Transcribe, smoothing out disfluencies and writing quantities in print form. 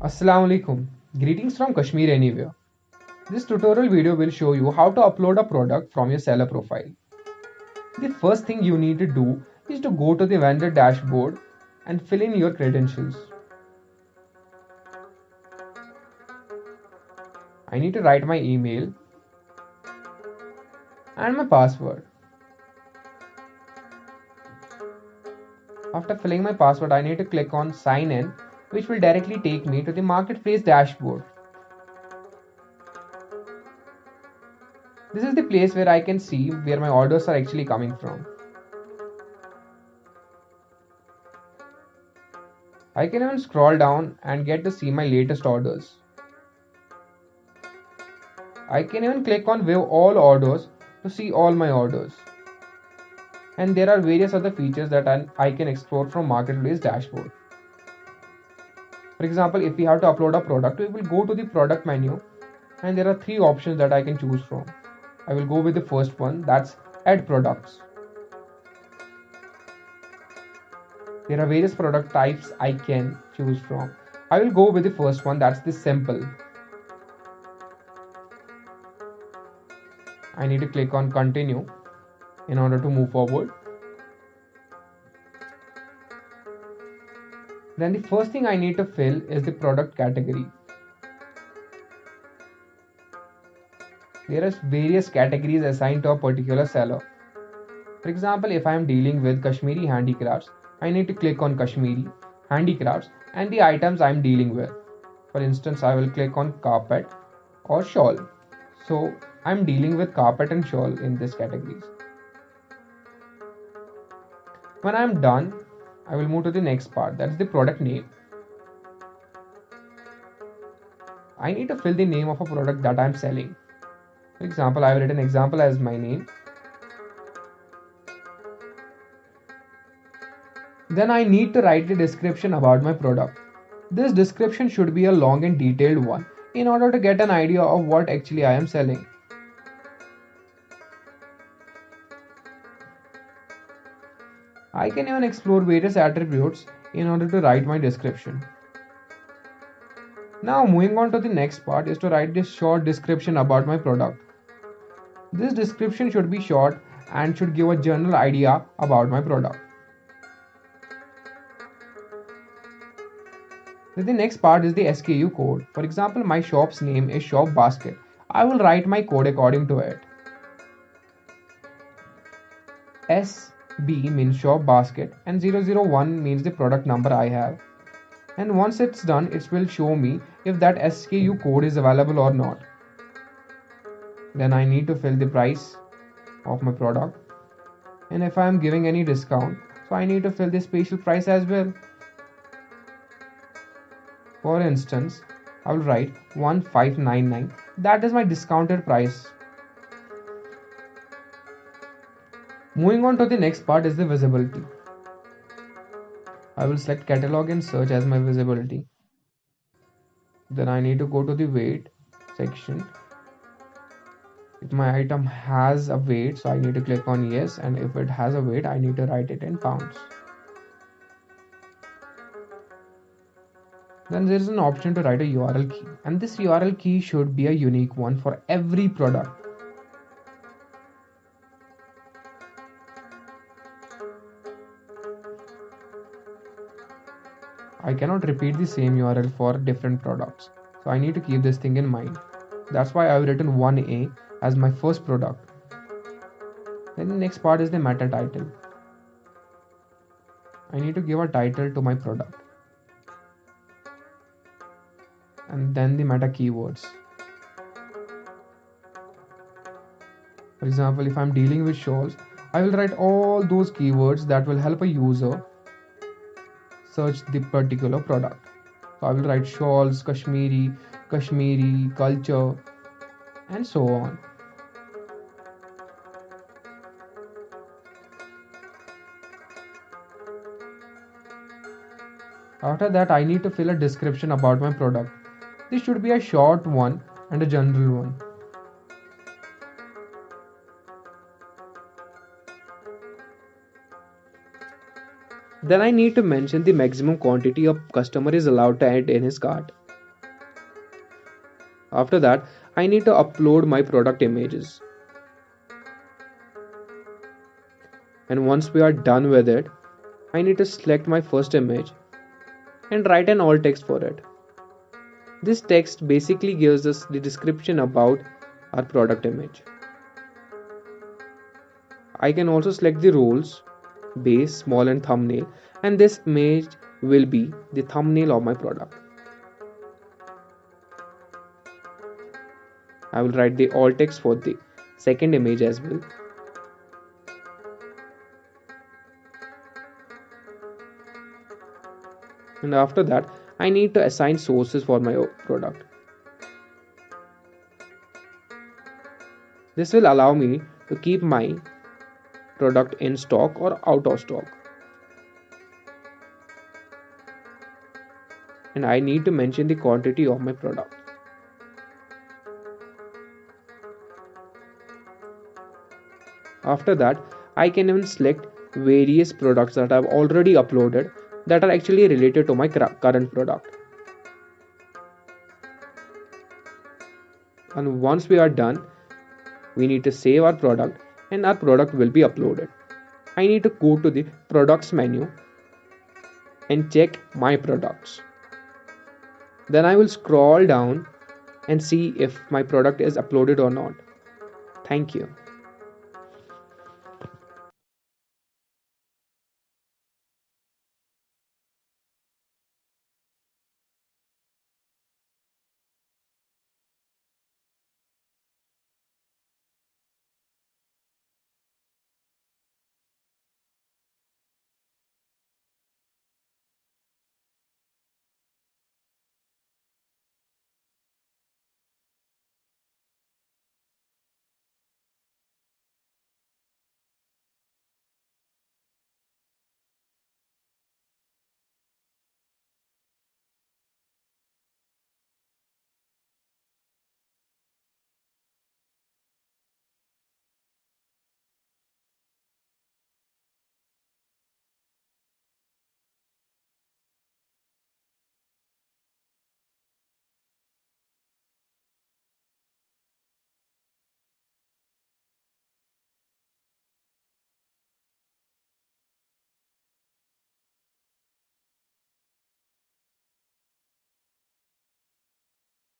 Assalamu alaikum. Greetings from Kashmir Anywhere. This tutorial video will show you how to upload a product from your seller profile. The first thing you need to do is to go to the vendor dashboard and fill in your credentials. I need to write my email and my password. After filling my password, I need to click on sign in, which will directly take me to the marketplace dashboard. This is the place where I can see where my orders are actually coming from. I can even scroll down and get to see my latest orders. I can even click on view all orders to see all my orders. And there are various other features that I can explore from marketplace dashboard. For example, if we have to upload a product, we will go to the product menu and there are three options that I can choose from. I will go with the first one, that's add products. There are various product types I can choose from. I will go with the first one, that's the simple. I need to click on continue in order to move forward. Then the first thing I need to fill is the product category. There are various categories assigned to a particular seller. For example, if I am dealing with Kashmiri handicrafts, I need to click on Kashmiri handicrafts and the items I am dealing with. For instance, I will click on carpet or shawl. So I am dealing with carpet and shawl in these categories. When I am done, I will move to the next part, that's the product name. I need to fill the name of a product that I am selling. For example, I have written example as my name. Then I need to write the description about my product. This description should be a long and detailed one in order to get an idea of what actually I am selling. I can even explore various attributes in order to write my description. Now moving on to the next part is to write this short description about my product. This description should be short and should give a general idea about my product. Then the next part is the SKU code. For example, my shop's name is Shop Basket. I will write my code according to it. SB means shop basket and 001 means the product number I have. And once it's done, it will show me if that SKU code is available or not. Then I need to fill the price of my product. And if I am giving any discount, so I need to fill the special price as well. For instance, I will write 1599. That is my discounted price. Moving on to the next part is the visibility. I will select catalog and search as my visibility. Then I need to go to the weight section. If my item has a weight, so I need to click on yes, and if it has a weight, I need to write it in pounds. Then there is an option to write a URL key, and this URL key should be a unique one for every product. I cannot repeat the same URL for different products, so I need to keep this thing in mind. That's why I've written 1A as my first product. Then the next part is the meta title. I need to give a title to my product. And then the meta keywords. For example, if I'm dealing with shawls, I will write all those keywords that will help a user search the particular product. So I will write shawls, Kashmiri, culture, and so on. After that, I need to fill a description about my product. This should be a short one and a general one. Then I need to mention the maximum quantity a customer is allowed to add in his cart. After that, I need to upload my product images. And once we are done with it, I need to select my first image and write an alt text for it. This text basically gives us the description about our product image. I can also select the roles, base, small and thumbnail, and this image will be the thumbnail of my product. I will write the alt text for the second image as well. And after that, I need to assign sources for my product. This will allow me to keep my product in stock or out of stock. And I need to mention the quantity of my product. After that, I can even select various products that I've already uploaded that are actually related to my current product. And once we are done, we need to save our product and our product will be uploaded. I need to go to the products menu and check my products. Then I will scroll down and see if my product is uploaded or not. Thank you.